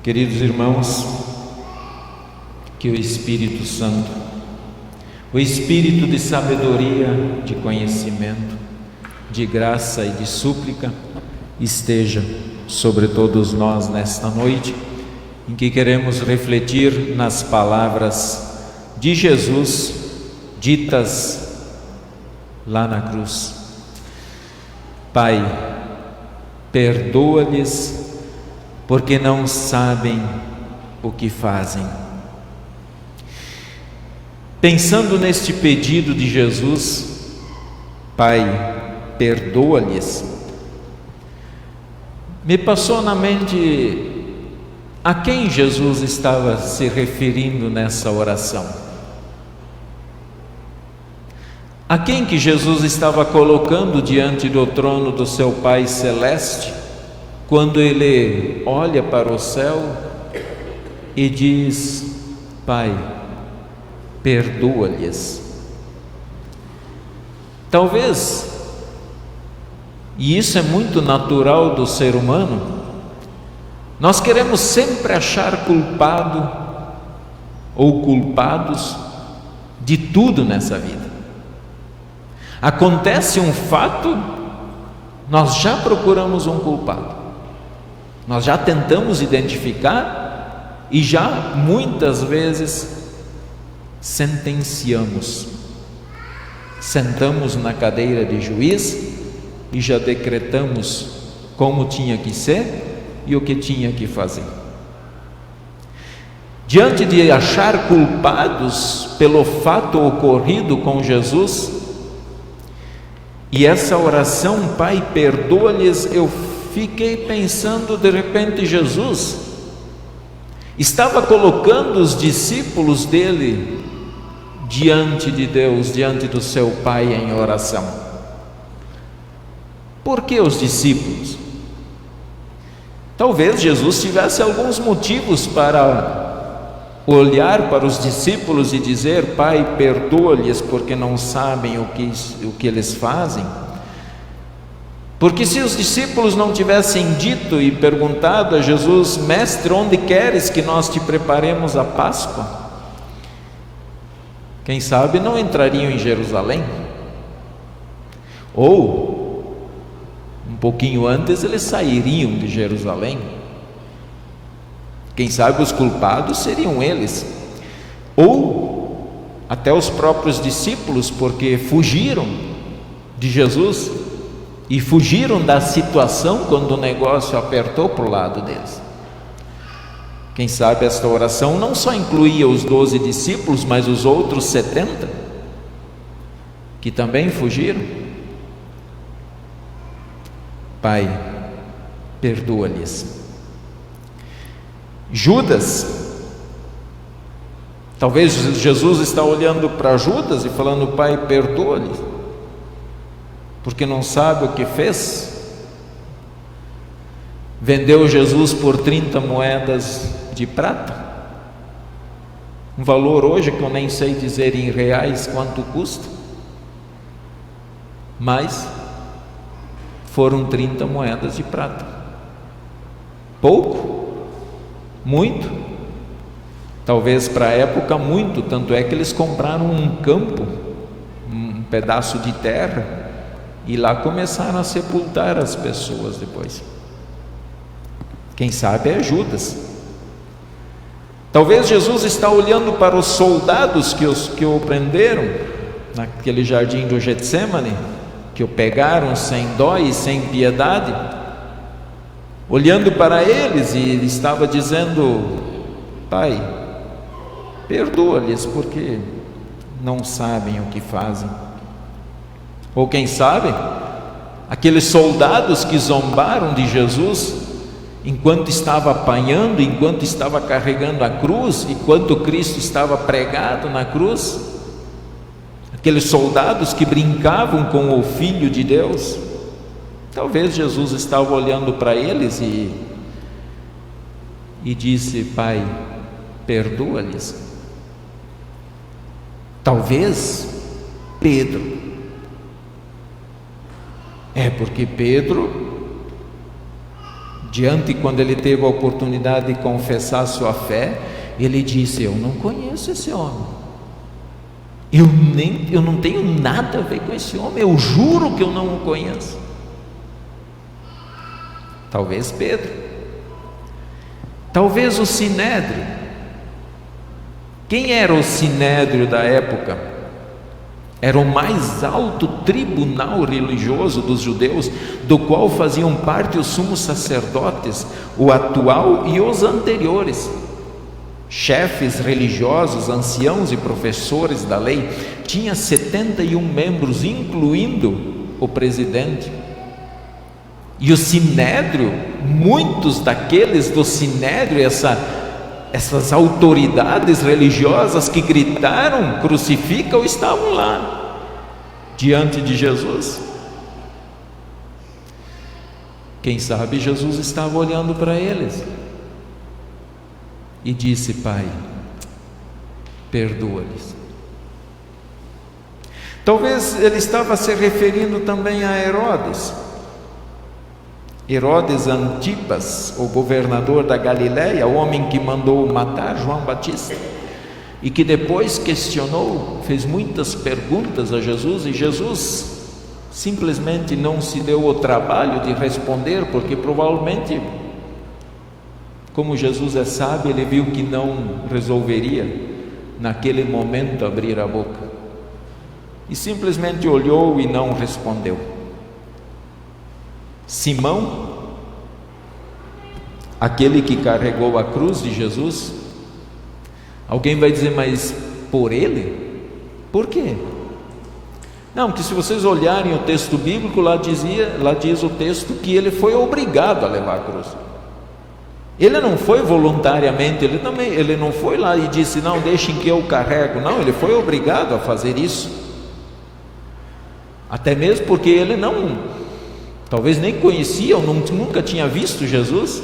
Queridos irmãos, que o Espírito Santo, o Espírito de sabedoria, de conhecimento, de graça e de súplica, esteja sobre todos nós nesta noite, em que queremos refletir nas palavras de Jesus, ditas lá na cruz. Pai, perdoa-lhes, porque não sabem o que fazem. Pensando neste pedido de Jesus, Pai, perdoa-lhes, me passou na mente a quem Jesus estava se referindo nessa oração. A quem que Jesus estava colocando diante do trono do seu Pai Celeste, quando ele olha para o céu e diz: Pai, perdoa-lhes. Talvez, e isso é muito natural do ser humano, nós queremos sempre achar culpado ou culpados de tudo nessa vida. Acontece um fato, nós já procuramos um culpado. Nós já tentamos identificar e já muitas vezes sentenciamos. Sentamos na cadeira de juiz e já decretamos como tinha que ser e o que tinha que fazer. Diante de achar culpados pelo fato ocorrido com Jesus, e essa oração, Pai, perdoa-lhes, eu fiquei pensando, de repente, Jesus estava colocando os discípulos dele diante de Deus, diante do seu Pai em oração. Por que os discípulos? Talvez Jesus tivesse alguns motivos para olhar para os discípulos e dizer: Pai, perdoa-lhes, porque não sabem o que eles fazem. Porque se os discípulos não tivessem dito e perguntado a Jesus: Mestre, onde queres que nós te preparemos a Páscoa? Quem sabe não entrariam em Jerusalém. Ou, um pouquinho antes, eles sairiam de Jerusalém. Quem sabe os culpados seriam eles. Ou até os próprios discípulos, porque fugiram de Jesus e fugiram da situação quando o negócio apertou para o lado deles. Quem sabe esta oração não só incluía os 12 discípulos, mas os outros 70 que também fugiram. Pai, perdoa-lhes. Judas, talvez Jesus está olhando para Judas e falando: Pai, perdoa-lhes, porque não sabe o que fez. Vendeu Jesus por 30 moedas de prata, um valor hoje que eu nem sei dizer em reais quanto custa, mas foram 30 moedas de prata. Pouco? Muito? Talvez para a época muito, tanto é que eles compraram um campo, um pedaço de terra, e lá começaram a sepultar as pessoas depois. Quem sabe é Judas. Talvez Jesus está olhando para os soldados que o prenderam naquele jardim do Getsemane, que o pegaram sem dó e sem piedade, olhando para eles, e estava dizendo: Pai, perdoa-lhes, porque não sabem o que fazem. Ou quem sabe, aqueles soldados que zombaram de Jesus enquanto estava apanhando, enquanto estava carregando a cruz, enquanto Cristo estava pregado na cruz, aqueles soldados que brincavam com o Filho de Deus. Talvez Jesus estava olhando para eles e disse: Pai, perdoa-lhes. Talvez Pedro, porque Pedro quando ele teve a oportunidade de confessar sua fé, ele disse: eu não conheço esse homem, eu não tenho nada a ver com esse homem, eu juro que eu não o conheço. Talvez Pedro, talvez o Sinédrio. Quem era o Sinédrio da época? Era o mais alto tribunal religioso dos judeus, do qual faziam parte os sumos sacerdotes, o atual e os anteriores, chefes religiosos, anciãos e professores da lei. Tinha 71 membros, incluindo o presidente. E o Sinédrio, muitos daqueles do Sinédrio, essas autoridades religiosas que gritaram crucifica-o, estavam lá diante de Jesus. Quem sabe Jesus estava olhando para eles e disse: Pai, perdoa-lhes. Talvez ele estava se referindo também a Herodes Antipas, o governador da Galileia, o homem que mandou matar João Batista e que depois questionou, fez muitas perguntas a Jesus, e Jesus simplesmente não se deu o trabalho de responder, porque provavelmente, como Jesus é sábio, ele viu que não resolveria naquele momento abrir a boca e simplesmente olhou e não respondeu. Simão, aquele que carregou a cruz de Jesus. Alguém vai dizer: mas por ele? Por quê? Não, porque se vocês olharem o texto bíblico, lá diz o texto que ele foi obrigado a levar a cruz. Ele não foi voluntariamente, ele não foi lá e disse: não, deixem que eu carrego. Não, ele foi obrigado a fazer isso. Até mesmo porque ele talvez nem conhecia ou nunca tinha visto Jesus.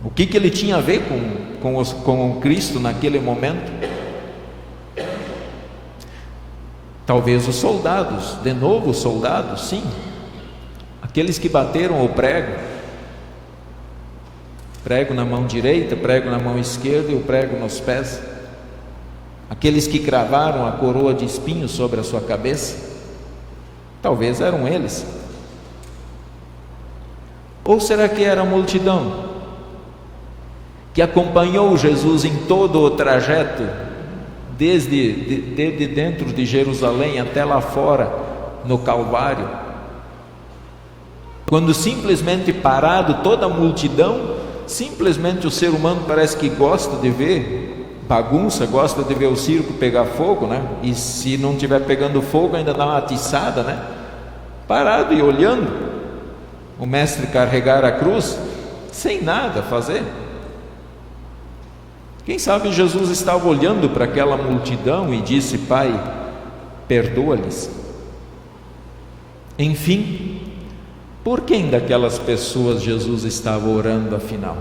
O que ele tinha a ver com o Cristo naquele momento? Talvez os soldados, de novo os soldados, sim, aqueles que bateram o prego na mão direita, prego na mão esquerda e o prego nos pés, aqueles que cravaram a coroa de espinhos sobre a sua cabeça, talvez eram eles. Ou será que era a multidão que acompanhou Jesus em todo o trajeto, desde dentro de Jerusalém até lá fora, no Calvário, quando simplesmente parado toda a multidão, simplesmente o ser humano parece que gosta de ver bagunça, gosta de ver o circo pegar fogo, né? E se não estiver pegando fogo, ainda dá uma atiçada, né? Parado e olhando o mestre carregar a cruz, sem nada a fazer. Quem sabe Jesus estava olhando para aquela multidão e disse: Pai, perdoa-lhes. Enfim, por quem daquelas pessoas Jesus estava orando afinal?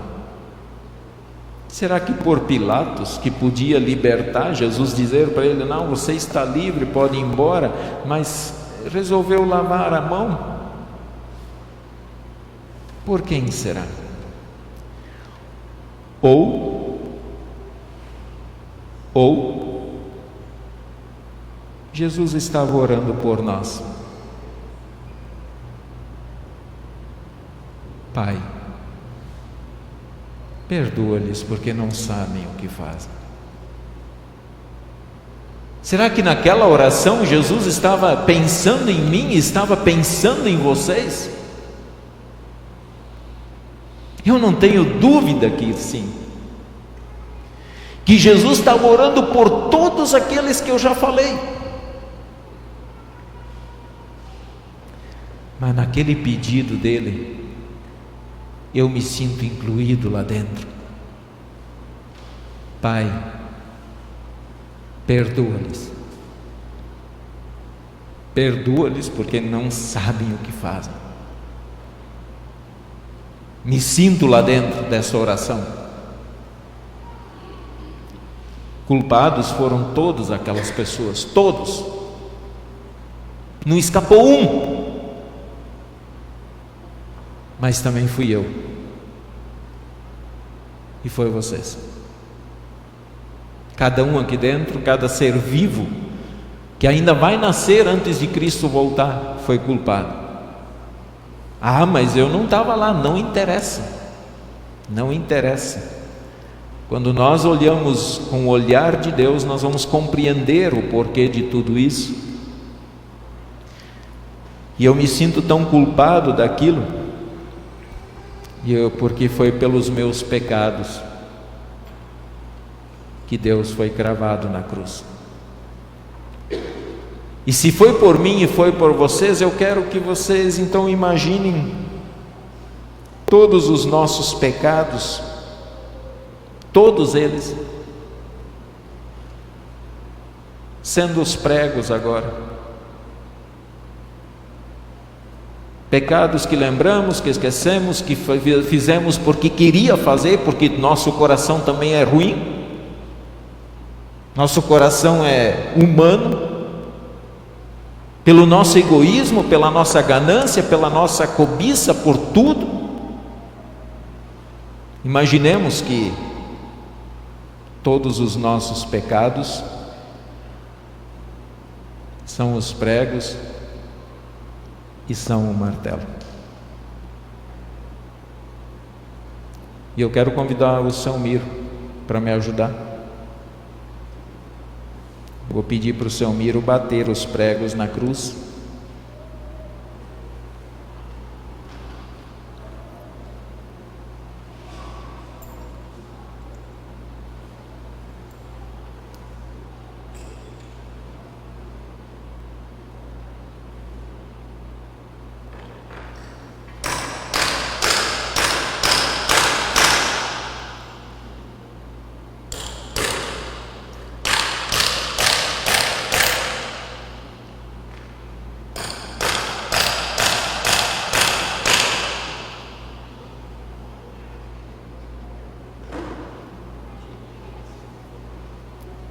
Será que por Pilatos, que podia libertar Jesus, dizer para ele: não, você está livre, pode ir embora, mas resolveu lavar a mão? Por quem será? Ou Jesus estava orando por nós. Pai, perdoa-lhes porque não sabem o que fazem. Será que naquela oração Jesus estava pensando em mim, estava pensando em vocês? Eu não tenho dúvida que sim, que Jesus estava orando por todos aqueles que eu já falei. Mas naquele pedido dele, eu me sinto incluído lá dentro. Pai, perdoa-lhes. Perdoa-lhes porque não sabem o que fazem. Me sinto lá dentro dessa oração. Culpados foram todas aquelas pessoas, todos. Não escapou um. mas também fui eu. E foi vocês. Cada um aqui dentro, cada ser vivo que ainda vai nascer antes de Cristo voltar, foi culpado. Ah, mas eu não estava lá. Não interessa. Não interessa. Quando nós olhamos com o olhar de Deus, nós vamos compreender o porquê de tudo isso. E eu me sinto tão culpado daquilo, porque foi pelos meus pecados que Deus foi cravado na cruz. E se foi por mim e foi por vocês, eu quero que vocês então imaginem todos os nossos pecados, todos eles, sendo os pregos agora. Pecados que lembramos, que esquecemos, que fizemos porque queria fazer, porque nosso coração também é ruim, nosso coração é humano, pelo nosso egoísmo, pela nossa ganância, pela nossa cobiça por tudo. Imaginemos que todos os nossos pecados são os pregos e são o martelo. E eu quero convidar o Selmir para me ajudar. Vou pedir para o Selmiro bater os pregos na cruz.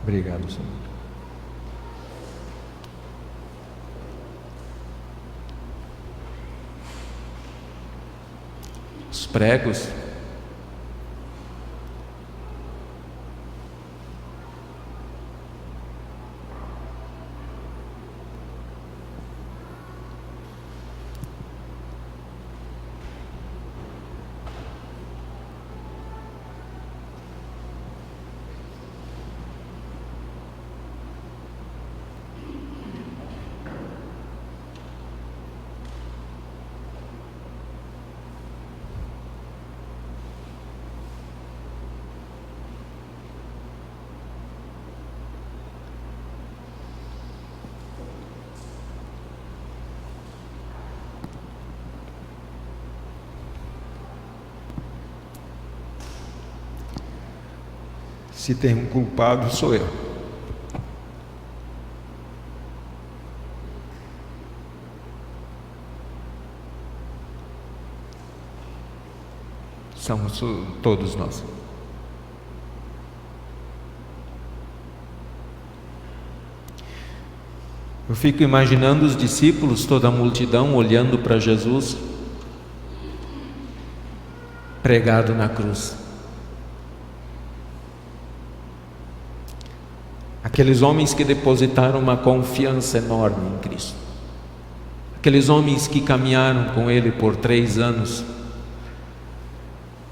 Obrigado, Senhor. Os pregos Se tem um culpado, sou eu. Somos todos nós. Eu fico imaginando os discípulos, toda a multidão olhando para Jesus pregado na cruz. Aqueles homens que depositaram uma confiança enorme em Cristo. Aqueles homens que caminharam com Ele por 3 anos,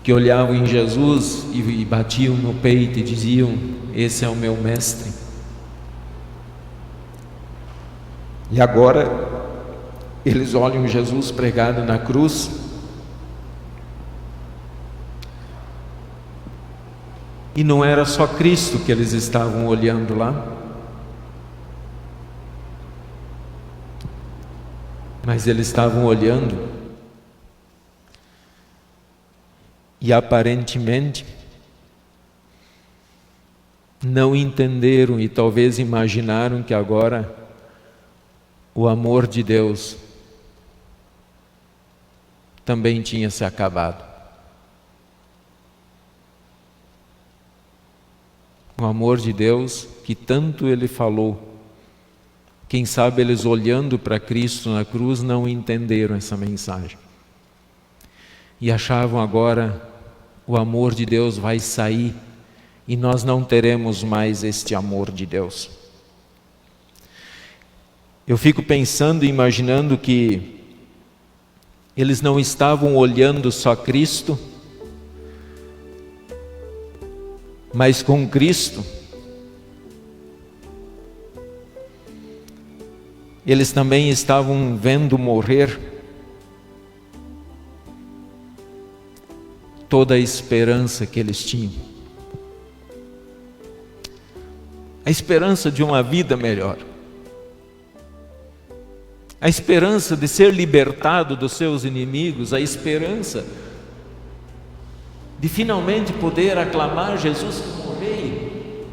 que olhavam em Jesus e batiam no peito e diziam: esse é o meu mestre. E agora eles olham Jesus pregado na cruz e não era só Cristo que eles estavam olhando lá, mas eles estavam olhando e aparentemente não entenderam e talvez imaginaram que agora o amor de Deus também tinha se acabado. O amor de Deus que tanto Ele falou. Quem sabe eles olhando para Cristo na cruz não entenderam essa mensagem. e achavam agora o amor de Deus vai sair e nós não teremos mais este amor de Deus. Eu fico pensando e imaginando que eles não estavam olhando só Cristo, mas com Cristo eles também estavam vendo morrer toda a esperança que eles tinham. A esperança de uma vida melhor. A esperança de ser libertado dos seus inimigos, a esperança de finalmente poder aclamar Jesus como Rei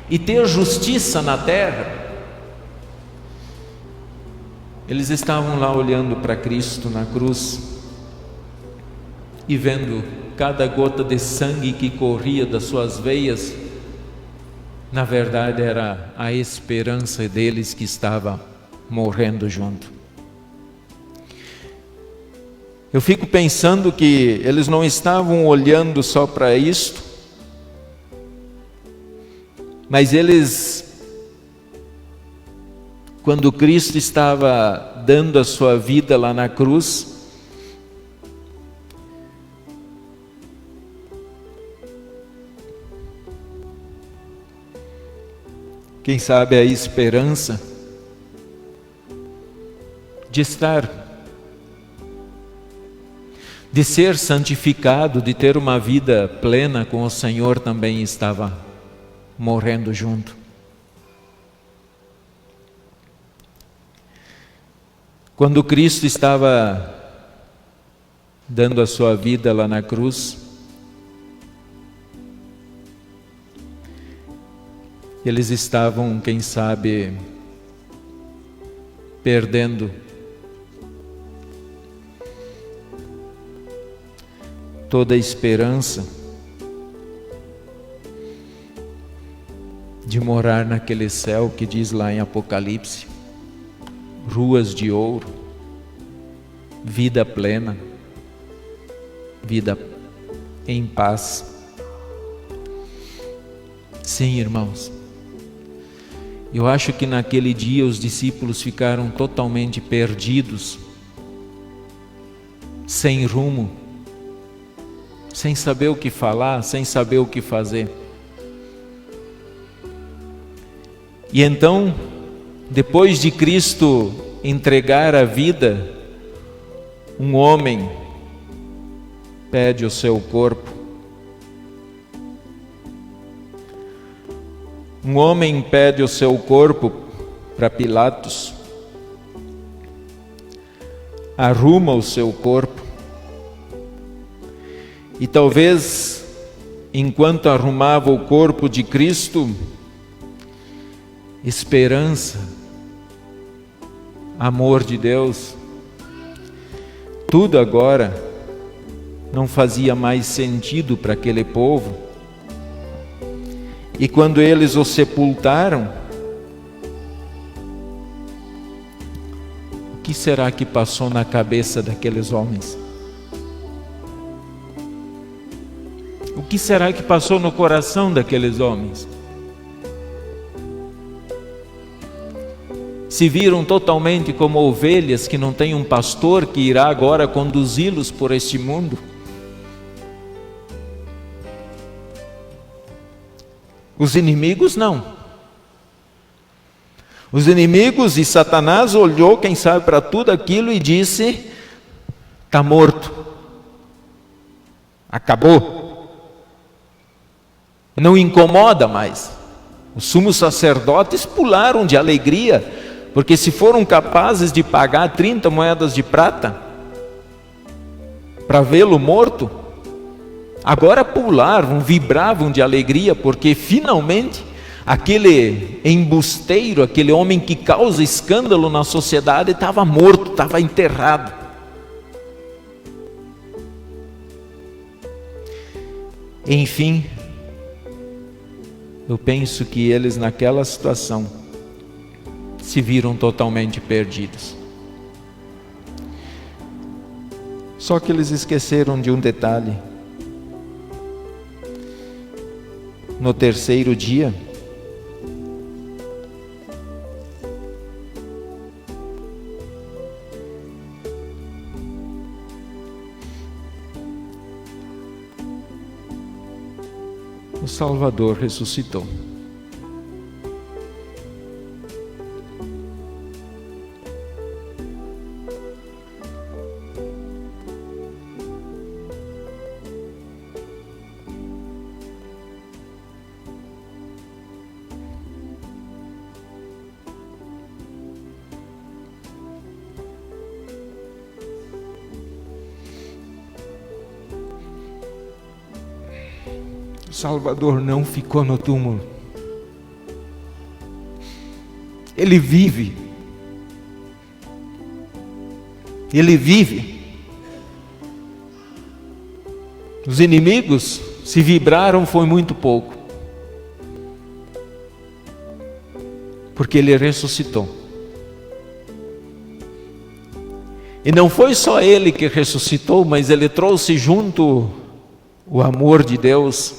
e ter justiça na terra. Eles estavam lá olhando para Cristo na cruz e vendo cada gota de sangue que corria das suas veias, na verdade era a esperança deles que estava morrendo junto. Eu fico pensando que eles não estavam olhando só para isto, mas eles, quando Cristo estava dando a sua vida lá na cruz, quem sabe a esperança de estar, de ser santificado, de ter uma vida plena com o Senhor também estava morrendo junto. Quando Cristo estava dando a sua vida lá na cruz, eles estavam, quem sabe, perdendo toda a esperança de morar naquele céu que diz lá em Apocalipse, ruas de ouro, vida plena, vida em paz. Sim, irmãos, eu acho que naquele dia os discípulos ficaram totalmente perdidos, sem rumo, sem saber o que falar, sem saber o que fazer. E então, depois de Cristo entregar a vida, um homem pede o seu corpo. Um homem pede o seu corpo para Pilatos, arruma o seu corpo, e talvez, enquanto arrumava o corpo de Cristo, esperança, amor de Deus, tudo agora não fazia mais sentido para aquele povo. E quando eles o sepultaram, o que será que passou na cabeça daqueles homens? O que será que passou no coração daqueles homens? Se viram totalmente como ovelhas que não têm um pastor que irá agora conduzi-los por este mundo? Os inimigos não. Os inimigos, e Satanás olhou, quem sabe, para tudo aquilo e disse: está morto, acabou, não incomoda mais. Os sumos sacerdotes pularam de alegria, porque se foram capazes de pagar 30 moedas de prata para vê-lo morto, agora pulavam, vibravam de alegria, porque finalmente aquele embusteiro, aquele homem que causa escândalo na sociedade estava morto, estava enterrado. Enfim, eu penso que eles naquela situação se viram totalmente perdidos. Só que eles esqueceram de um detalhe. No terceiro dia, o Salvador ressuscitou. O Salvador não ficou no túmulo. Ele vive. Ele vive. Os inimigos, se vibraram, foi muito pouco. Porque ele ressuscitou. E não foi só ele que ressuscitou, mas ele trouxe junto o amor de Deus.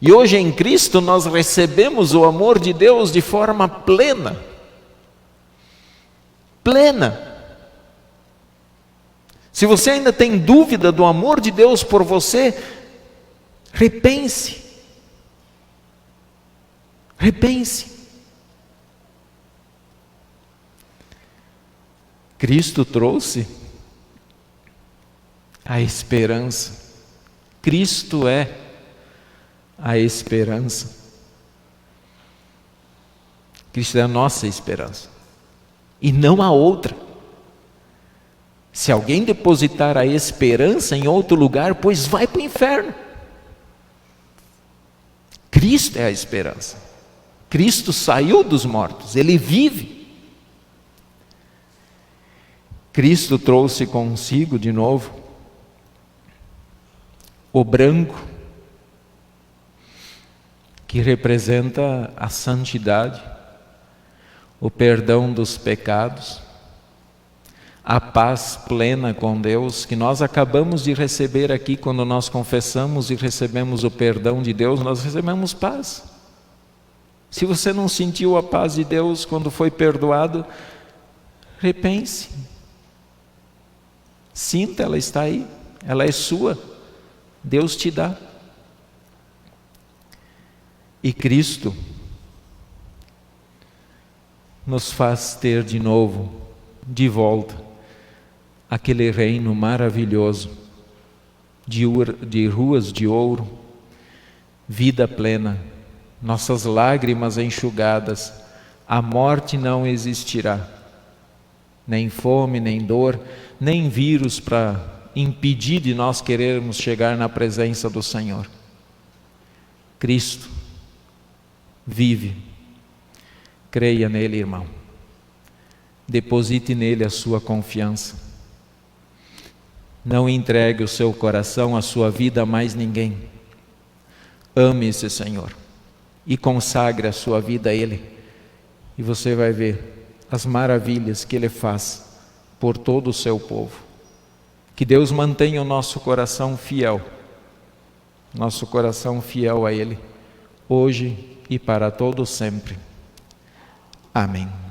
E hoje em Cristo nós recebemos o amor de Deus de forma plena. Plena. Se você ainda tem dúvida do amor de Deus por você, repense. Repense. Cristo trouxe a esperança. Cristo é a esperança. Cristo é a nossa esperança. E não há outra. Se alguém depositar a esperança em outro lugar, pois vai para o inferno. Cristo é a esperança. Cristo saiu dos mortos, Ele vive. Cristo trouxe consigo de novo o branco, que representa a santidade, o perdão dos pecados, a paz plena com Deus, que nós acabamos de receber aqui quando nós confessamos e recebemos o perdão de Deus, nós recebemos paz. Se você não sentiu a paz de Deus quando foi perdoado, repense. Sinta, ela está aí, ela é sua, Deus te dá. E Cristo nos faz ter de novo, de volta, aquele reino maravilhoso, de ruas de ouro, vida plena, nossas lágrimas enxugadas, a morte não existirá, nem fome, nem dor, nem vírus para impedir de nós querermos chegar na presença do Senhor. Cristo vive. Creia nele, irmão. Deposite nele a sua confiança. Não entregue o seu coração, a sua vida a mais ninguém. Ame esse Senhor e consagre a sua vida a Ele. E você vai ver as maravilhas que Ele faz por todo o seu povo. Que Deus mantenha o nosso coração fiel a Ele, hoje e para todo sempre. Amém.